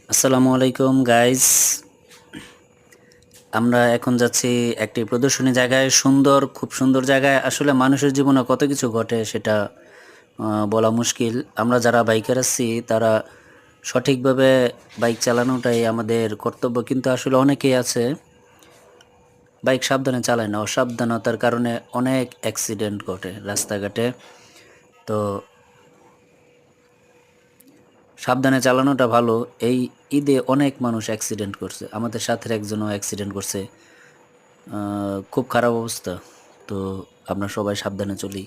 আসসালামু আলাইকুম গাইস। আমরা এখন যাচ্ছি একটি প্রদর্শনী জায়গায়, খুব সুন্দর জায়গায়। আসলে মানুষের জীবনে কত কিছু ঘটে সেটা বলা মুশকিল। আমরা যারা বাইকার আছি তারা সঠিকভাবে বাইক চালানোটাই আমাদের কর্তব্য, কিন্তু আসলে অনেকেই আছে বাইক সাবধানে চালায় না। অসাবধানতার কারণে অনেক অ্যাক্সিডেন্ট ঘটে রাস্তাঘাটে। তো সাবধানে চালানোটা ভালো। এই ঈদে অনেক মানুষ অ্যাক্সিডেন্ট করছে, আমাদের সাথের একজনও অ্যাক্সিডেন্ট করছে। খুব খারাপ অবস্থা। তো আমরা সবাই সাবধানে চলি,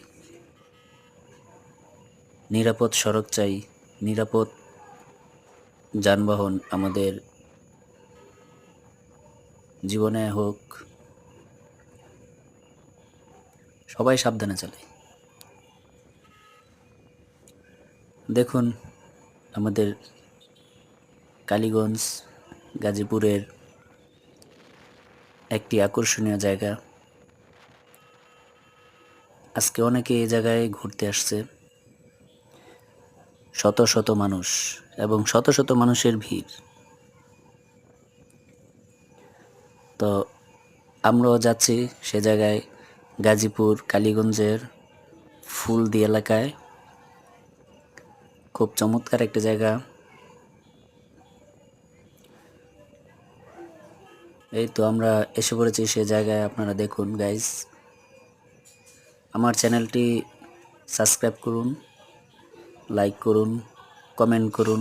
নিরাপদ সড়ক চাই, নিরাপদ যানবাহন আমাদের জীবনে হোক, সবাই সাবধানে চালাই। দেখুন আমাদের কালীগঞ্জ গাজীপুরের একটি আকর্ষণীয় জায়গা। আজকে অনেকে এই জায়গায় ঘুরতে আসছে, শত শত মানুষ এবং শত শত মানুষের ভিড়। তো আমরাও যাচ্ছি সে জায়গায়, গাজীপুর কালীগঞ্জের ফুলদি এলাকায়। খুব চমৎকার একটি জায়গা। এই তো আমরা এসে পড়েছি সে জায়গায়। আপনারা দেখুন গাইস, আমার চ্যানেলটি সাবস্ক্রাইব করুন, লাইক করুন, কমেন্ট করুন,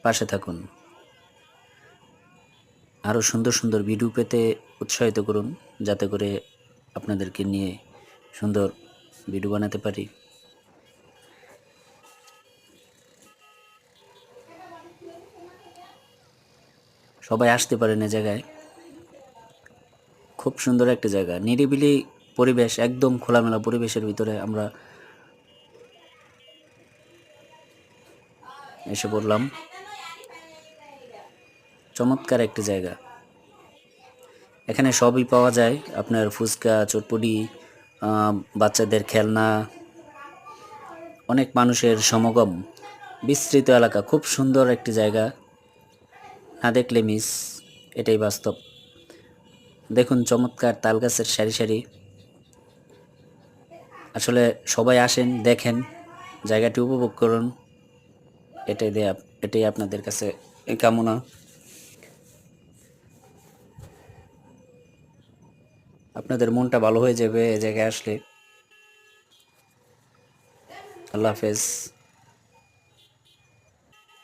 পাশে থাকুন। আরও সুন্দর সুন্দর ভিডিও পেতে উৎসাহিত করুন, যাতে করে আপনাদেরকে নিয়ে সুন্দর ভিডিও বানাতে পারি। সবাই আসতে পারেন এ জায়গায়। খুব সুন্দর একটা জায়গা, নিরিবিলি পরিবেশ, একদম খোলামেলা পরিবেশের ভিতরে আমরা এসে পড়লাম। চমৎকার একটি জায়গা, এখানে সবই পাওয়া যায়। আপনার ফুচকা, চটপটি, বাচ্চাদের খেলনা, অনেক মানুষের সমাগম, বিস্তৃত এলাকা। খুব সুন্দর একটি জায়গা, না দেখলে মিস, এটাই বাস্তব। দেখুন চমৎকার তাল গাছের সারি সারি। আসলে সবাই আসেন, দেখেন, জায়গাটি উপভোগ করুন। এটাই আপনাদের কাছে কামনা। আপনাদের মনটা ভালো হয়ে যাবে এ জায়গায় আসলে। আল্লাহ হাফেজ।